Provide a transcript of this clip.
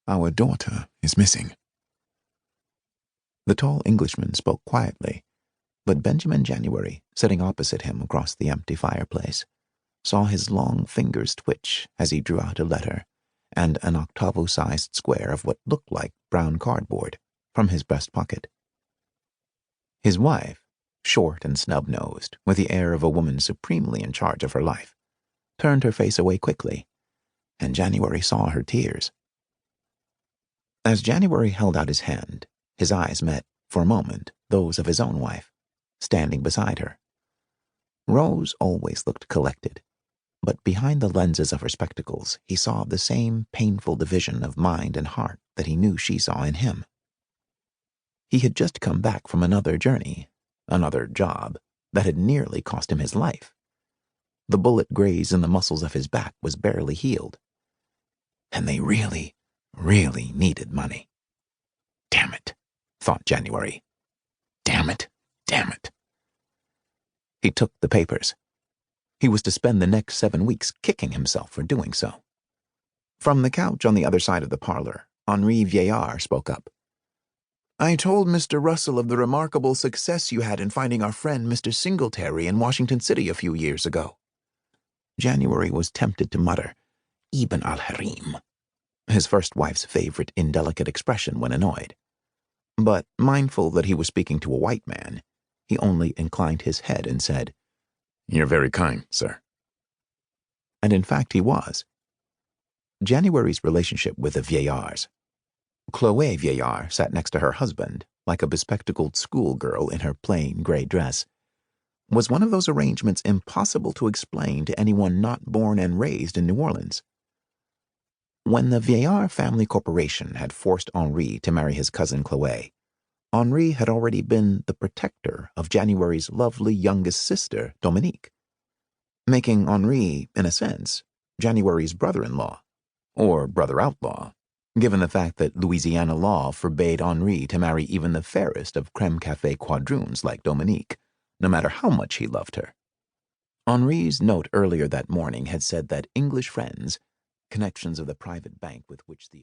Our daughter is missing." The tall Englishman spoke quietly, but Benjamin January, sitting opposite him across the empty fireplace, saw his long fingers twitch as he drew out a letter and an octavo-sized square of what looked like brown cardboard from his breast pocket. His wife, short and snub-nosed, with the air of a woman supremely in charge of her life, turned her face away quickly, and January saw her tears. As January held out his hand, his eyes met, for a moment, those of his own wife, standing beside her. Rose always looked collected, but behind the lenses of her spectacles he saw the same painful division of mind and heart that he knew she saw in him. He had just come back from another journey, another job, that had nearly cost him his life. The bullet graze in the muscles of his back was barely healed. And they really, really needed money. Damn it, thought January. Damn it, damn it. He took the papers. He was to spend the next 7 weeks kicking himself for doing so. From the couch on the other side of the parlor, Henri Viellard spoke up. "I told Mr. Russell of the remarkable success you had in finding our friend Mr. Singletary in Washington City a few years ago." January was tempted to mutter, "Ibn al-Harim," his first wife's favorite indelicate expression when annoyed. But, mindful that he was speaking to a white man, he only inclined his head and said, "You're very kind, sir." And in fact he was. January's relationship with the Viellards. Chloë Viellard sat next to her husband, like a bespectacled schoolgirl in her plain gray dress, was one of those arrangements impossible to explain to anyone not born and raised in New Orleans. When the Viellard Family Corporation had forced Henri to marry his cousin Chloé, Henri had already been the protector of January's lovely youngest sister, Dominique, making Henri, in a sense, January's brother-in-law, or brother-outlaw, given the fact that Louisiana law forbade Henri to marry even the fairest of creme café quadroons like Dominique, no matter how much he loved her. Henri's note earlier that morning had said that English friends, connections of the private bank with which the